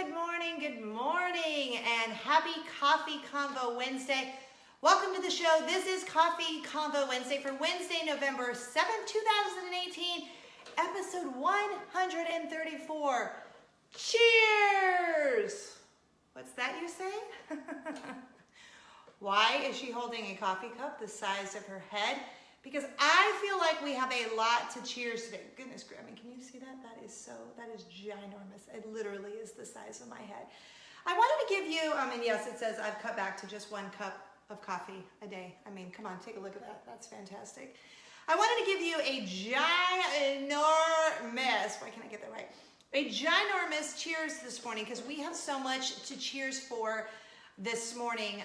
good morning, and happy Coffee Convo Wednesday. Welcome to the show. This is Coffee Convo Wednesday for Wednesday, November 7th, 2018, episode 134. Cheers! What's that you say? Why is she holding a coffee cup the size of her head? Because I feel like we have a lot to cheers today. Goodness, Grammy, can you see that? That is ginormous. It literally is the size of my head. I wanted to give you, and yes, it says I've cut back to just 1 cup of coffee a day. I mean, come on, take a look at that. That's fantastic. I wanted to give you a ginormous, why can't I get that right? A ginormous cheers this morning because we have so much to cheers for this morning.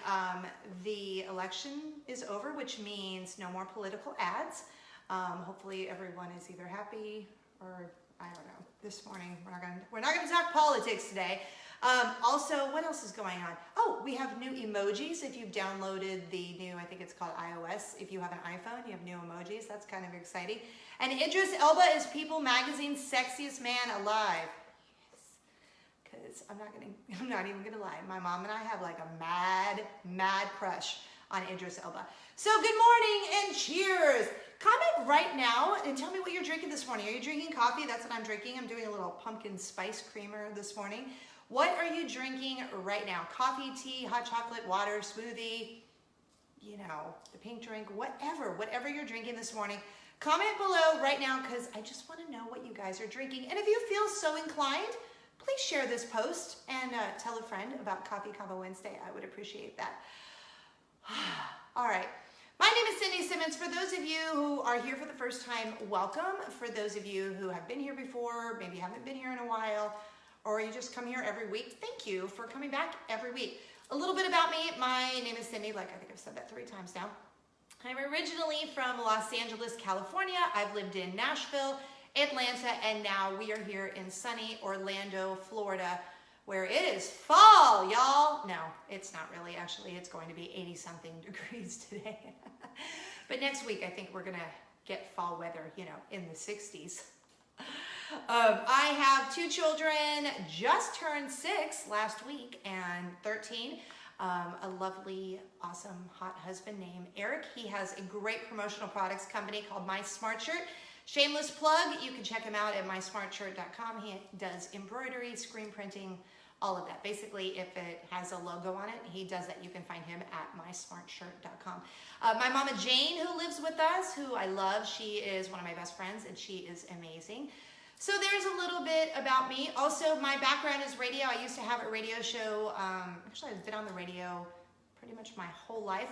The election is over, which means no more political ads. Hopefully everyone is either happy or I don't know. This morning we're not gonna talk politics today. Also, what else is going on? Oh, we have new emojis. If you've downloaded the new, I think it's called iOS. If you have an iPhone, you have new emojis. That's kind of exciting. And Idris Elba is People Magazine's sexiest man alive. Because I'm not even gonna lie. My mom and I have like a mad crush on Idris Elba. So good morning and cheers. Comment right now and tell me what you're drinking this morning. Are you drinking coffee? That's what I'm drinking. I'm doing a little pumpkin spice creamer this morning. What are you drinking right now? Coffee, tea, hot chocolate, water, smoothie, you know, the pink drink, whatever you're drinking this morning. Comment below right now because I just want to know what you guys are drinking. And if you feel so inclined, please share this post and tell a friend about Coffee Convo Wednesday. I would appreciate that. All right. My name is Cindy Simmons. For those of you who are here for the first time, welcome. For those of you who have been here before, maybe haven't been here in a while, or you just come here every week, thank you for coming back every week. A little bit about me. My name is Cindy, like I think I've said that 3 times now. I'm originally from Los Angeles, California. I've lived in Nashville, Atlanta, and now we are here in sunny Orlando, Florida, where it is fall, y'all. No, it's not really, actually. It's going to be 80-something degrees today. But next week, I think we're gonna get fall weather, you know, in the 60s. I have 2 children, just turned 6 last week, and 13. A lovely, awesome, hot husband named Eric. He has a great promotional products company called My Smart Shirt. Shameless plug, you can check him out at mysmartshirt.com. He does embroidery, screen printing, all of that. Basically, if it has a logo on it, he does that. You can find him at mysmartshirt.com. My mama Jane, who lives with us, who I love, she is one of my best friends, and she is amazing. So there's a little bit about me. Also, my background is radio. I used to have a radio show. Actually, I've been on the radio pretty much my whole life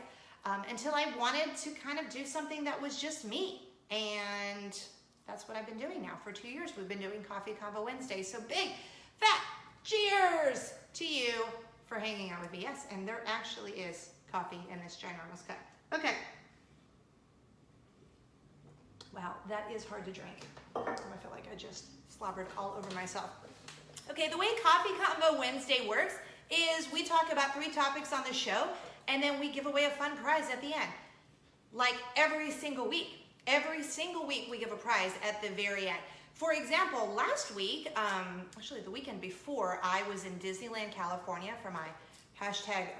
until I wanted to kind of do something that was just me. And that's what I've been doing now for 2 years. We've been doing Coffee Convo Wednesday. So big, fat cheers to you for hanging out with me. Yes, and there actually is coffee in this ginormous cup. Okay. Wow, that is hard to drink. I feel like I just slobbered all over myself. Okay, the way Coffee Convo Wednesday works is we talk about 3 topics on the show, and then we give away a fun prize at the end. Like every single week. Every single week we give a prize at the very end. For example, last week, actually the weekend before, I was in Disneyland, California for my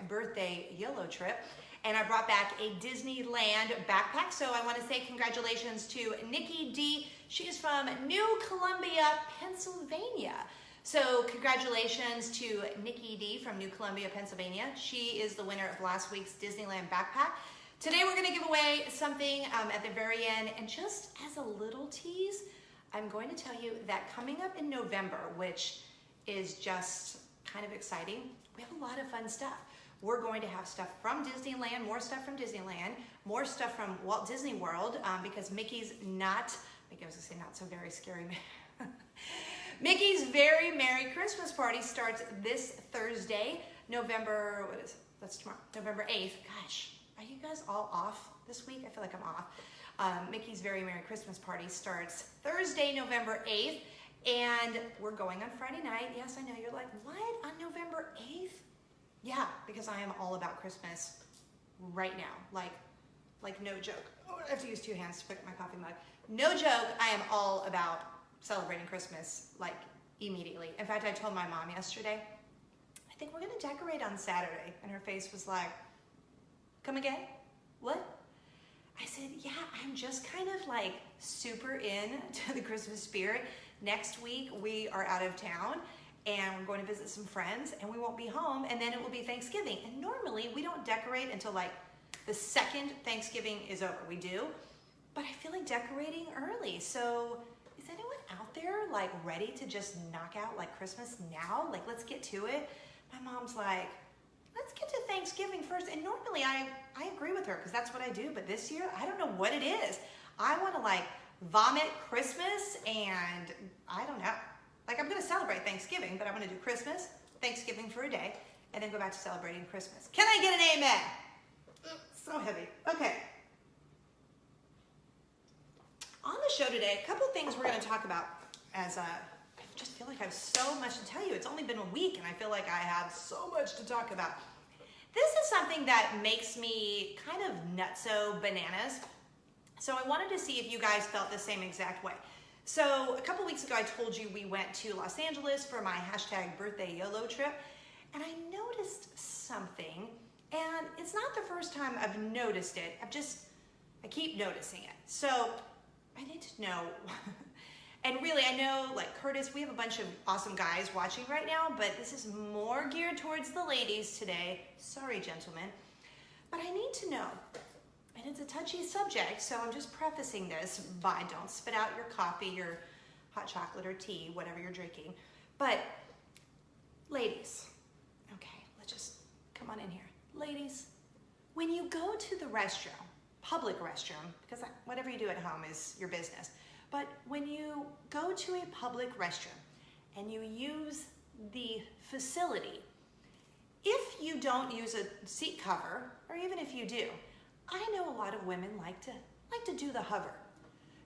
#birthday YOLO trip, and I brought back a Disneyland backpack. So I want to say congratulations to Nikki D. She's from New Columbia, Pennsylvania. So congratulations to Nikki D from New Columbia, Pennsylvania. She is the winner of last week's Disneyland backpack. Today we're going to give away something at the very end, and just as a little tease, I'm going to tell you that coming up in November, which is just kind of exciting, we have a lot of fun stuff. We're going to have stuff from Disneyland, more stuff from Disneyland, more stuff from Walt Disney World, because Mickey's not, I was gonna say not so very scary. Mickey's Very Merry Christmas Party starts this Thursday, November, what is it? That's tomorrow, November 8th. Gosh, are you guys all off this week? I feel like I'm off. Mickey's Very Merry Christmas Party starts Thursday, November 8th, and we're going on Friday night. Yes, I know, you're like, what, on November 8th? Yeah, because I am all about Christmas right now, like no joke. Oh, I have to use 2 hands to pick up my coffee mug. No joke, I am all about celebrating Christmas, like immediately. In fact, I told my mom yesterday, I think we're gonna decorate on Saturday. And her face was like, come again? What? I said, yeah, I'm just kind of like super into the Christmas spirit. Next week, we are out of town and we're going to visit some friends and we won't be home, and then it will be Thanksgiving. And normally we don't decorate until like the second Thanksgiving is over. We do, but I feel like decorating early. So is anyone out there like ready to just knock out like Christmas now? Like, let's get to it. My mom's like, let's get to Thanksgiving first. And normally I agree with her because that's what I do. But this year, I don't know what it is. I want to like vomit Christmas, and I don't know. Like, I'm going to celebrate Thanksgiving, but I'm going to do Christmas, Thanksgiving for a day, and then go back to celebrating Christmas. Can I get an amen? So heavy. Okay. On the show today, a couple things we're going to talk about as I just feel like I have so much to tell you. It's only been a week, and I feel like I have so much to talk about. This is something that makes me kind of nutso bananas. So I wanted to see if you guys felt the same exact way. So a couple weeks ago, I told you we went to Los Angeles for my #birthday YOLO trip, and I noticed something, and it's not the first time I've noticed it. I keep noticing it. So I need to know, and really I know like Curtis, we have a bunch of awesome guys watching right now, but this is more geared towards the ladies today. Sorry, gentlemen, but I need to know. And it's a touchy subject, so I'm just prefacing this by don't spit out your coffee, your hot chocolate or tea, whatever you're drinking. But ladies, okay, let's just come on in here. Ladies, when you go to the restroom, public restroom, because whatever you do at home is your business, but when you go to a public restroom and you use the facility, if you don't use a seat cover, or even if you do, I know a lot of women like to do the hover.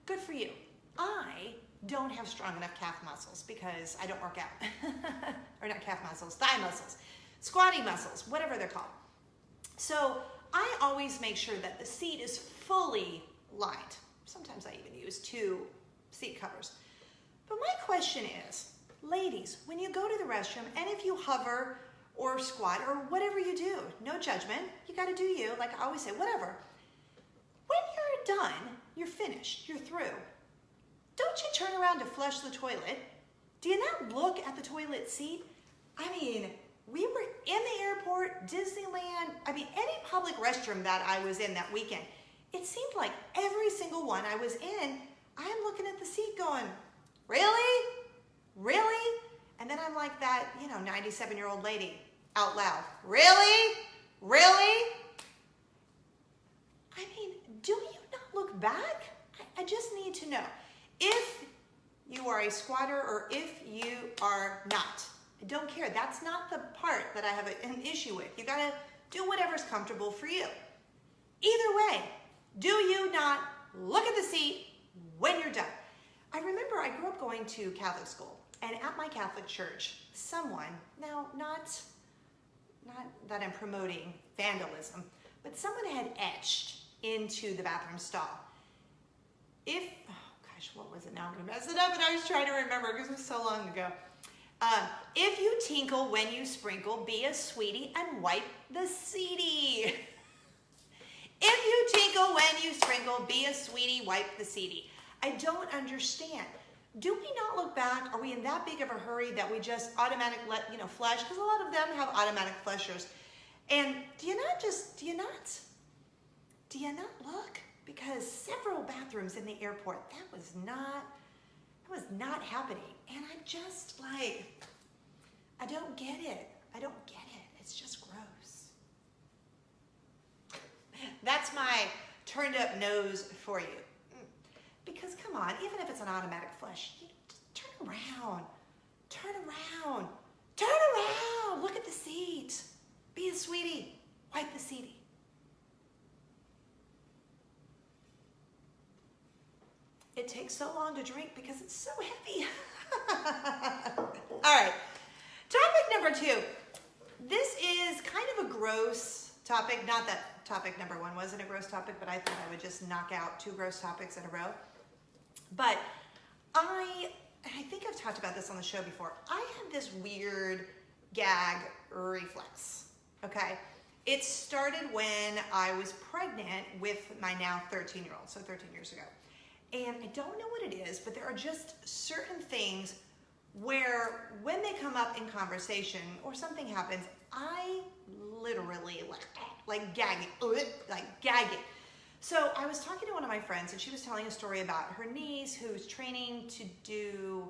Good for you. I don't have strong enough calf muscles because I don't work out. Or not calf muscles, thigh muscles, squatty muscles, whatever they're called. So I always make sure that the seat is fully lined. Sometimes I even use 2 seat covers. But my question is, ladies, when you go to the restroom and if you hover or squat or whatever you do, no judgment, you gotta do you, like I always say, whatever. When you're done, you're finished, you're through, don't you turn around to flush the toilet? Do you not look at the toilet seat? I mean, we were in the airport, Disneyland, any public restroom that I was in that weekend, it seemed like every single one I was in, I'm looking at the seat going, really? Really? And then I'm like that, 97-year-old lady out loud. Really? Really? Do you not look back? I just need to know. If you are a squatter or if you are not, I don't care. That's not the part that I have an issue with. You gotta do whatever's comfortable for you. Either way, do you not look at the seat when you're done? I remember I grew up going to Catholic school. And at my Catholic church, someone, now not that I'm promoting vandalism, but someone had etched into the bathroom stall. What was it? Now I'm gonna mess it up, and I was trying to remember because it was so long ago. If you tinkle when you sprinkle, be a sweetie and wipe the seedy. If you tinkle when you sprinkle, be a sweetie, wipe the seedy. I don't understand. Do we not look back? Are we in that big of a hurry that we just automatic flush? Because a lot of them have automatic flushers. And do you not look? Because several bathrooms in the airport, that was not happening. And I don't get it. It's just gross. That's my turned up nose for you. Because come on, even if it's an automatic flush, turn around, look at the seat, be a sweetie, wipe the seedy. It takes so long to drink because it's so heavy. All right, topic number 2. This is kind of a gross topic. Not that topic number 1 wasn't a gross topic, but I thought I would just knock out 2 gross topics in a row. But I I think I've talked about this on the show before. I have this weird gag reflex, okay? It started when I was pregnant with my now 13-year-old, so 13 years ago. And I don't know what it is, but there are just certain things where when they come up in conversation or something happens, I literally like gag it. So I was talking to one of my friends and she was telling a story about her niece who's training to do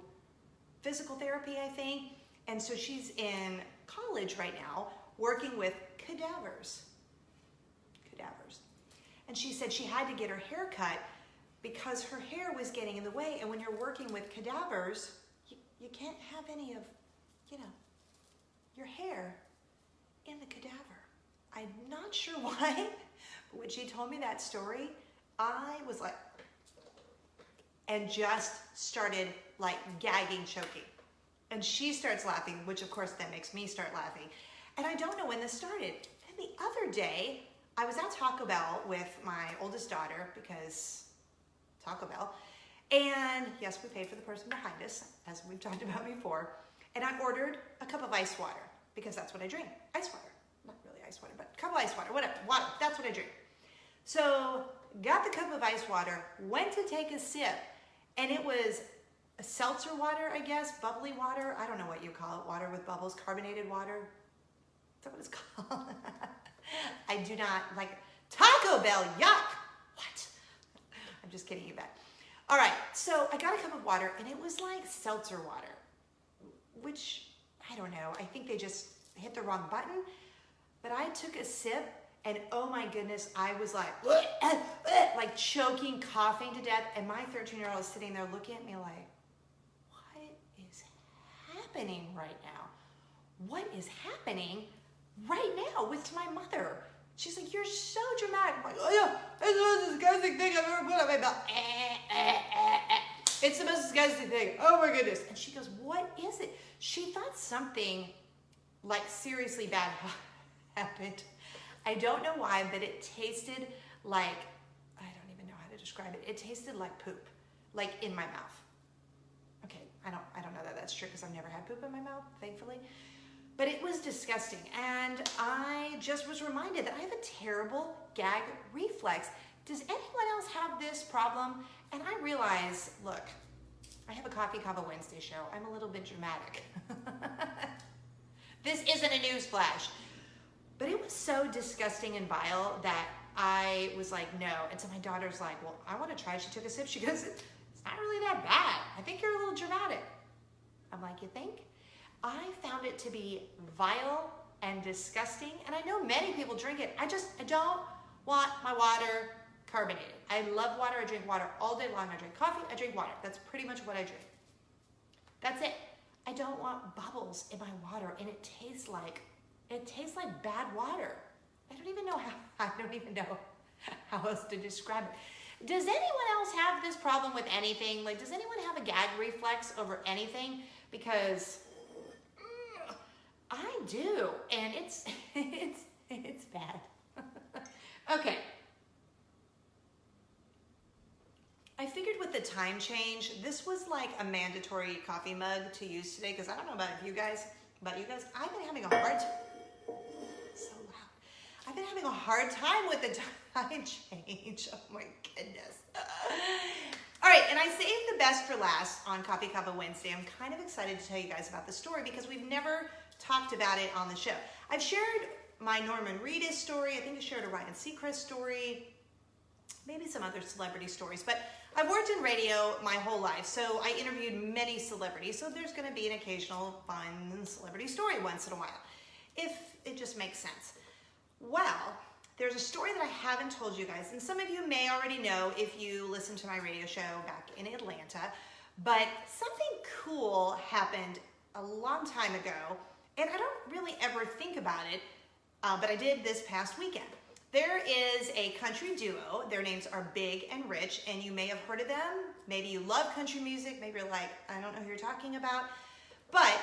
physical therapy, I think. And so she's in college right now working with cadavers. And she said she had to get her hair cut because her hair was getting in the way. And when you're working with cadavers, you can't have any of, your hair in the cadaver. I'm not sure why, but when she told me that story, I was like, and just started like gagging, choking. And she starts laughing, which of course then makes me start laughing. And I don't know when this started. And the other day, I was at Taco Bell with my oldest daughter because Taco Bell. And yes, we paid for the person behind us, as we've talked about before. And I ordered a cup of ice water because that's what I drink. Ice water. Not really ice water, but a cup of ice water, whatever. Water, that's what I drink. So got the cup of ice water, went to take a sip, and it was a seltzer water, I guess, bubbly water. I don't know what you call it, water with bubbles, carbonated water. Is that what it's called? I do not like Taco Bell, yuck. What? I'm just kidding you, bet. All right, so I got a cup of water and it was like seltzer water, which I don't know. I think they just hit the wrong button, but I took a sip and oh my goodness, I was like choking, coughing to death. And my 13-year-old is sitting there looking at me like, what is happening right now? What is happening right now with my mother? She's like, you're so dramatic. I'm like, oh yeah, it's the most disgusting thing I've ever put on my mouth. It's the most disgusting thing. Oh my goodness. And she goes, what is it? She thought something like seriously bad happened. I don't know why, but it tasted like, I don't even know how to describe it. It tasted like poop, like in my mouth. Okay, I don't know that that's true because I've never had poop in my mouth, thankfully. But it was disgusting, and I just was reminded that I have a terrible gag reflex. Does anyone else have this problem? And I realize, look, I have a Convo Wednesday show. I'm a little bit dramatic. This isn't a newsflash. But it was so disgusting and vile that I was like, no. And so my daughter's like, well, I want to try. She took a sip. She goes, it's not really that bad. I think you're a little dramatic. I'm like, you think? I found it to be vile and disgusting, and I know many people drink it. I don't want my water carbonated. I love water. I drink water all day long. I drink coffee. I drink water. That's pretty much what I drink. That's it. I don't want bubbles in my water, and it tastes like bad water. I don't even know how else to describe it. Does anyone else have this problem with anything? Like, does anyone have a gag reflex over anything? Because I do, and it's bad. Okay. I figured with the time change, this was like a mandatory coffee mug to use today because I don't know about you guys, I've been having a hard time. So loud. I've been having a hard time with the time change. Oh my goodness. All right, and I saved the best for last on Convo Wednesday. I'm kind of excited to tell you guys about the story because we've never talked about it on the show. I've shared my Norman Reedus story. I think I shared a Ryan Seacrest story, maybe some other celebrity stories, but I've worked in radio my whole life, so I interviewed many celebrities, so there's going to be an occasional fun celebrity story once in a while, if it just makes sense. Well, there's a story that I haven't told you guys, and some of you may already know if you listen to my radio show back in Atlanta, but something cool happened a long time ago, and I don't really ever think about it, but I did this past weekend. There is a country duo. Their names are Big and Rich, and you may have heard of them. Maybe you love country music. Maybe you're like, I don't know who you're talking about. But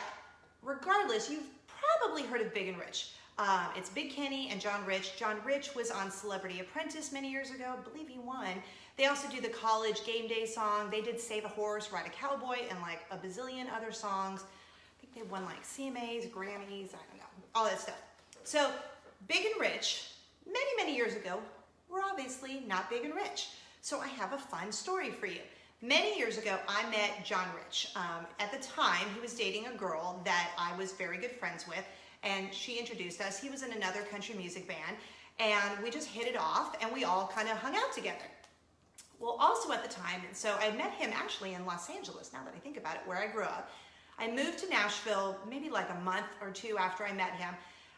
regardless, you've probably heard of Big and Rich. It's Big Kenny and John Rich. John Rich was on Celebrity Apprentice many years ago. I believe he won. They also do the college game day song. They did Save a Horse, Ride a Cowboy, and like a bazillion other songs. I think they won like CMAs, Grammys, I don't know, all that stuff. So Big and Rich, many, many years ago, were obviously not big and rich. So I have a fun story for you. Many years ago, I met John Rich. At the time, he was dating a girl that I was very good friends with, and she introduced us. He was in another country music band, and we just hit it off, and we all kind of hung out together. Well, also at the time, and so I met him actually in Los Angeles, now that I think about it, where I grew up. I moved to Nashville maybe like a month or two after I met him.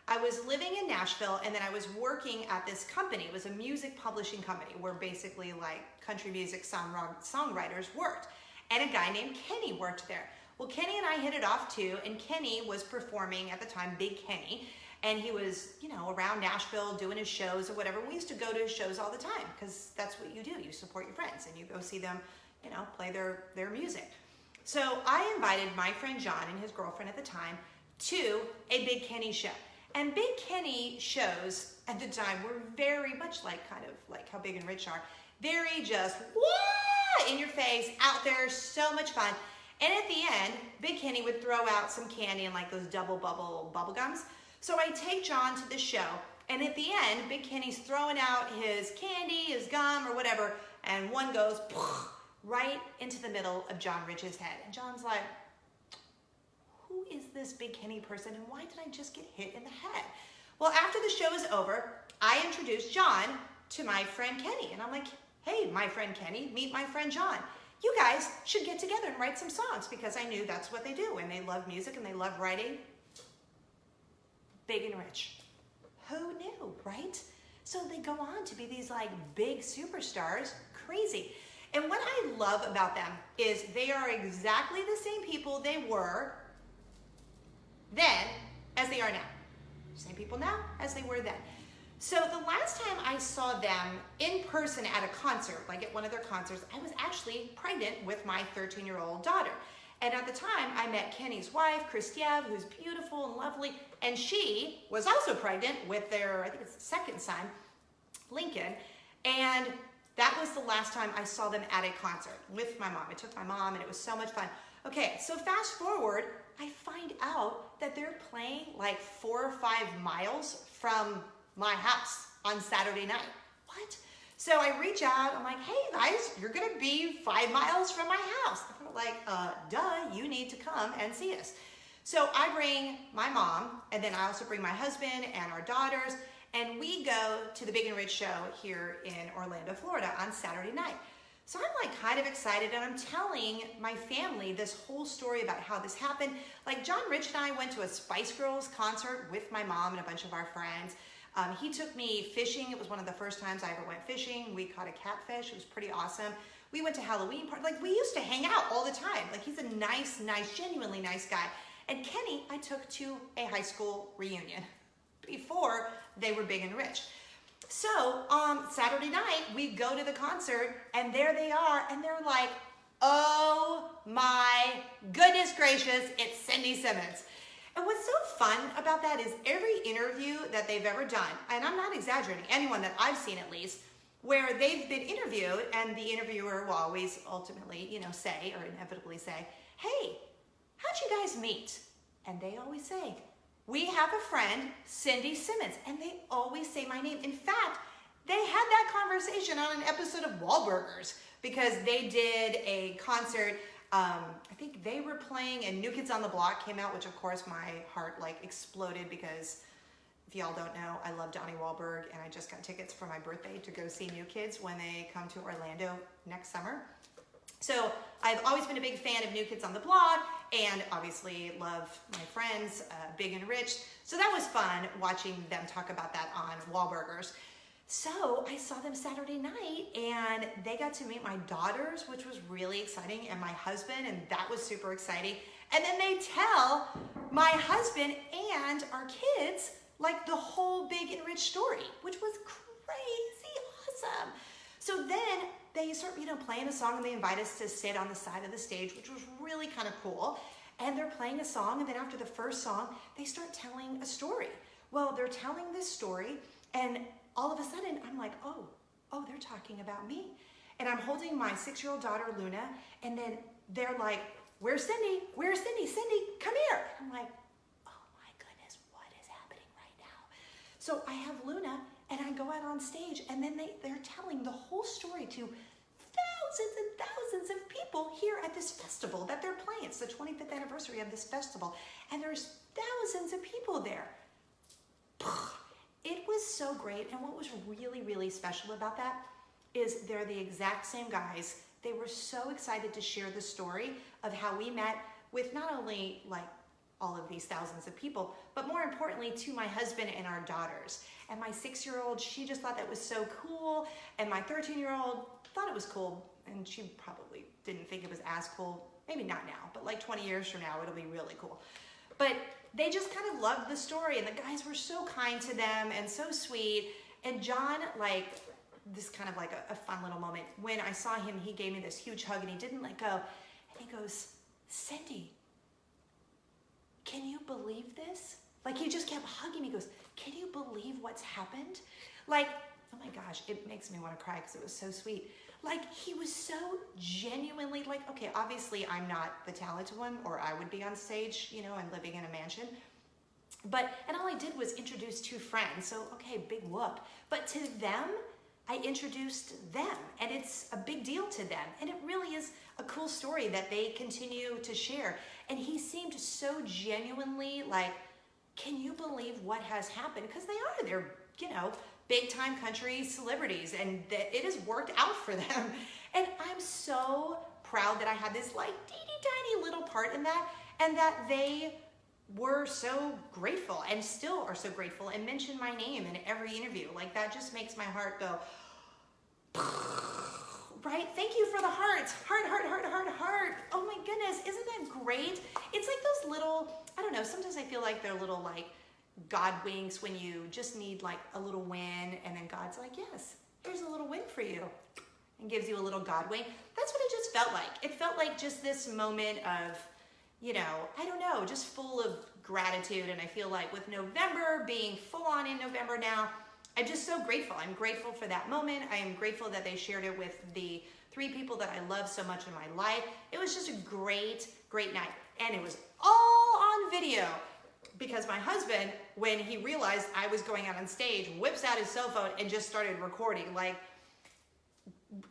I was living in Nashville, and then I was working at this company. It was a music publishing company where basically like country music songwriters worked. And a guy named Kenny worked there. Well, Kenny and I hit it off too, and Kenny was performing at the time, Big Kenny, and he was, you know, around Nashville doing his shows or whatever. We used to go to his shows all the time because that's what you do. You support your friends and you go see them, you know, play their music. So I invited my friend John and his girlfriend at the time to a Big Kenny show. And Big Kenny shows at the time were very much like kind of like how Big and Rich are. Very just, wah, in your face, out there, so much fun. And at the end, Big Kenny would throw out some candy and like those double bubble gums. So I take John to the show, and at the end, Big Kenny's throwing out his candy, his gum, or whatever, and one goes right into the middle of John Rich's head. And John's like, who is this Big Kenny person, and why did I just get hit in the head? Well, after the show is over, I introduced John to my friend Kenny, and I'm like, hey, my friend Kenny, meet my friend John. You guys should get together and write some songs, because I knew that's what they do, and they love music and they love writing. Big and Rich. Who knew, right? So they go on to be these like big superstars, crazy. And what I love about them is they are exactly the same people they were then as they are now. Same people now as they were then. So the last time I saw them in person at a concert, like at one of their concerts, I was actually pregnant with my 13-year-old daughter. And at the time, I met Kenny's wife, Christiev, who's beautiful and lovely, and she was also pregnant with their, I think it's second son, Lincoln. And that was the last time I saw them at a concert with my mom. I took my mom, and it was so much fun. Okay, so fast forward, I find out that they're playing like 4 or 5 miles from my house on Saturday night. What? So I reach out, I'm like, hey guys, you're gonna be 5 miles from my house. And they're like, duh, you need to come and see us. So I bring my mom, and then I also bring my husband and our daughters, and we go to the Big and Rich show here in Orlando, Florida on Saturday night. So I'm like kind of excited, and I'm telling my family this whole story about how this happened. Like John Rich and I went to a Spice Girls concert with my mom and a bunch of our friends. He took me fishing. It was one of the first times I ever went fishing. We caught a catfish. It was pretty awesome. We went to Halloween party. Like we used to hang out all the time. Like he's a nice, genuinely nice guy. And Kenny, I took to a high school reunion before they were Big and Rich. So Saturday night, we go to the concert, and there they are, and they're like, oh my goodness gracious, it's Cindy Simmons. And what's so fun about that is every interview that they've ever done, and I'm not exaggerating, anyone that I've seen at least, where they've been interviewed, and the interviewer will always ultimately, you know, say, or inevitably say, hey, how'd you guys meet? And they always say, we have a friend, Cindy Simmons, and they always say my name. In fact, they had that conversation on an episode of Wahlburgers because they did a concert. I think they were playing, and New Kids on the Block came out, which of course my heart like exploded because if y'all don't know, I love Donnie Wahlberg, and I just got tickets for my birthday to go see New Kids when they come to Orlando next summer. So I've always been a big fan of New Kids on the Block, and obviously love my friends, Big and Rich. So that was fun watching them talk about that on Wahlburgers. So I saw them Saturday night, and they got to meet my daughters, which was really exciting, and my husband, and that was super exciting. And then they tell my husband and our kids like the whole Big and Rich story, which was crazy awesome. So then they start, you know, playing a song, and they invite us to sit on the side of the stage, which was really kind of cool. And they're playing a song, and then after the first song, they start telling a story. Well, they're telling this story, and all of a sudden, I'm like, oh, they're talking about me. And I'm holding my 6-year-old daughter, Luna, and then they're like, where's Cindy? Where's Cindy? Cindy, come here. I'm like, oh my goodness, what is happening right now? So I have Luna, and I go out on stage, and then they're telling the whole story to thousands and thousands of people here at this festival that they're playing. It's the 25th anniversary of this festival, and there's thousands of people there. It was so great, and what was really, really special about that is they're the exact same guys. They were so excited to share the story of how we met with not only like all of these thousands of people, but more importantly to my husband and our daughters. And my 6-year-old, she just thought that was so cool, and my 13-year-old thought it was cool, and she probably didn't think it was as cool. Maybe not now, but like 20 years from now, it'll be really cool. But they just kind of loved the story, and the guys were so kind to them and so sweet. And John, like, this kind of like a fun little moment. When I saw him, he gave me this huge hug, and he didn't let go. And he goes, Cindy, can you believe this? Like, he just kept hugging me. He goes, can you believe what's happened? Like, oh my gosh, it makes me want to cry because it was so sweet. Like, he was so genuinely like, okay, obviously I'm not the talented one, or I would be on stage, you know, and living in a mansion. But, and all I did was introduce 2 friends. So, okay, big whoop. But to them, I introduced them, and it's a big deal to them. And it really is a cool story that they continue to share. And he seemed so genuinely like, can you believe what has happened? Because they're, you know, big time country celebrities, and that it has worked out for them. And I'm so proud that I had this like teeny tiny little part in that, and that they were so grateful and still are so grateful and mention my name in every interview. Like, that just makes my heart go, right? Thank you for the hearts. Heart, heart, heart, heart, heart. Oh my goodness, isn't that great? It's like those little, I don't know, sometimes I feel like they're little like God winks when you just need like a little win, and then God's like, yes, here's a little win for you, and gives you a little God wink. That's what it just felt like. It felt like just this moment of, you know, I don't know, just full of gratitude. And I feel like with November being full on in November now, I'm just so grateful. I'm grateful for that moment. I am grateful that they shared it with the 3 people that I love so much in my life. It was just a great, great night. And it was all on video, because my husband, when he realized I was going out on stage, whips out his cell phone and just started recording. Like,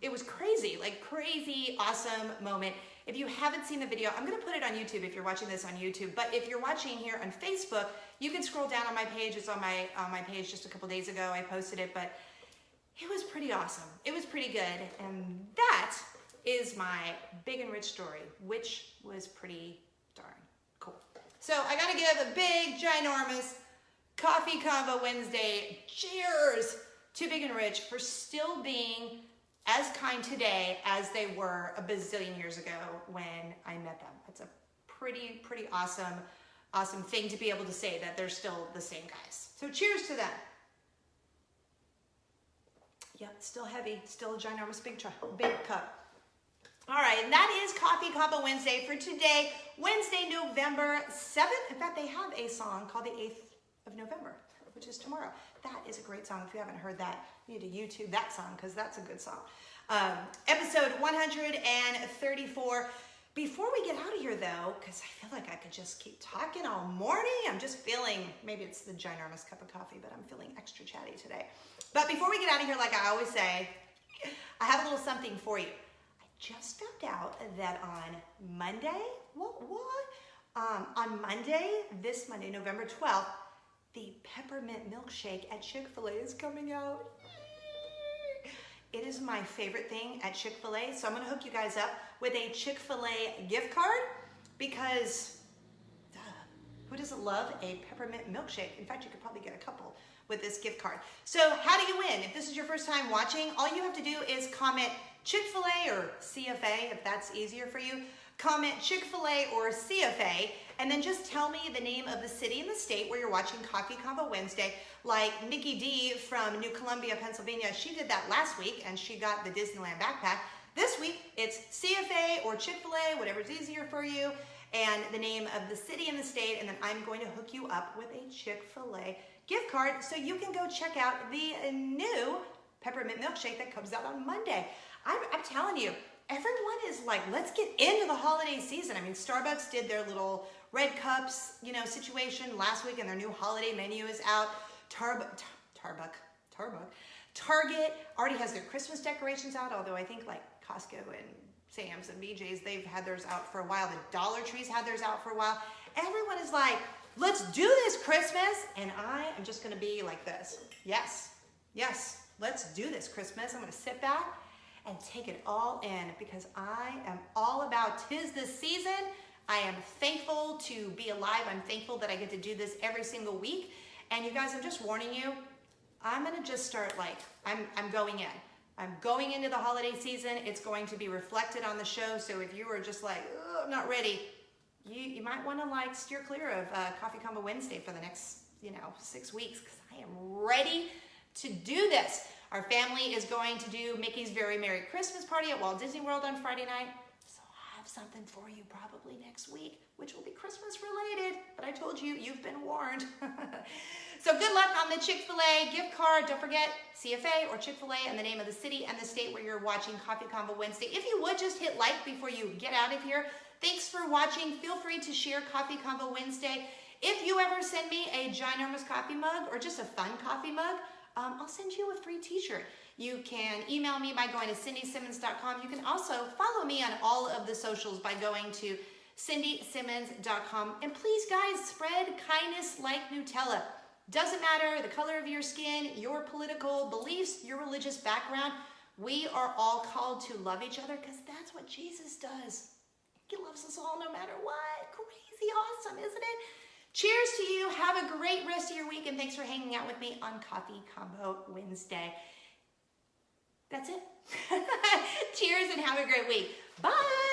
it was crazy, like crazy, awesome moment. If you haven't seen the video, I'm gonna put it on YouTube if you're watching this on YouTube. But if you're watching here on Facebook, you can scroll down on my page. It's on my page just a couple days ago. I posted it, but it was pretty awesome. It was pretty good. And that is my big and rich story, which was pretty darn cool. So I gotta give a big, ginormous Coffee Convo Wednesday cheers to Big and Rich for still being as kind today as they were a bazillion years ago when I met them. It's a pretty awesome thing to be able to say that they're still the same guys. So cheers to them. Yep, still heavy, still a ginormous big cup. All right, and that is Coffee Convo Wednesday for today, Wednesday, November 7th. In fact, they have a song called the 8th of November, which is tomorrow. That is a great song. If you haven't heard that, you need to YouTube that song, because that's a good song. Episode 134. Before we get out of here, though, because I feel like I could just keep talking all morning. I'm just feeling, maybe it's the ginormous cup of coffee, but I'm feeling extra chatty today. But before we get out of here, like I always say, I have a little something for you. Just found out that on Monday, on Monday, this Monday, November 12th, the peppermint milkshake at Chick-fil-A is coming out. It is my favorite thing at Chick-fil-A, so I'm gonna hook you guys up with a Chick-fil-A gift card, because who doesn't love a peppermint milkshake? In fact, you could probably get a couple with this gift card. So how do you win? If this is your first time watching, all you have to do is comment Chick-fil-A or CFA, if that's easier for you. Comment Chick-fil-A or CFA, and then just tell me the name of the city and the state where you're watching Coffee Convo Wednesday. Like Nikki D from New Columbia, Pennsylvania, she did that last week and she got the Disneyland backpack. This week, it's CFA or Chick-fil-A, whatever's easier for you. and the name of the city and the state, and then I'm going to hook you up with a Chick-fil-A gift card so you can go check out the new peppermint milkshake that comes out on Monday. I'm telling you, everyone is like, let's get into the holiday season. I mean, Starbucks did their little red cups, situation last week, and their new holiday menu is out. Target already has their Christmas decorations out, although I think like Costco and Sam's and BJ's, they've had theirs out for a while. The Dollar Tree's had theirs out for a while. Everyone is like, let's do this Christmas. And I am just gonna be like this. Yes, let's do this Christmas. I'm gonna sit back and take it all in because I am all about 'tis this season. I am thankful to be alive. I'm thankful that I get to do this every single week. And you guys, I'm just warning you, I'm gonna just start I'm going in. I'm going into the holiday season. It's going to be reflected on the show. So if you were just like, oh, I'm not ready, you might want to steer clear of Coffee Convo Wednesday for the next 6 weeks, because I am ready to do this. Our family is going to do Mickey's Very Merry Christmas Party at Walt Disney World on Friday night. So I have something for you probably next week, which will be Christmas related. But I told you, you've been warned. So good luck on the Chick-fil-A gift card. Don't forget CFA or Chick-fil-A and the name of the city and the state where you're watching Coffee Convo Wednesday. If you would just hit like before you get out of here. Thanks for watching. Feel free to share Coffee Convo Wednesday. If you ever send me a ginormous coffee mug or just a fun coffee mug, I'll send you a free t-shirt. You can email me by going to cindysimmons.com. You can also follow me on all of the socials by going to cindysimmons.com. And please, guys, spread kindness like Nutella. Doesn't matter the color of your skin, your political beliefs, your religious background. We are all called to love each other because that's what Jesus does. He loves us all no matter what. Crazy awesome, isn't it? Cheers to you. Have a great rest of your week, and thanks for hanging out with me on Coffee Convo Wednesday. That's it. Cheers and have a great week. Bye.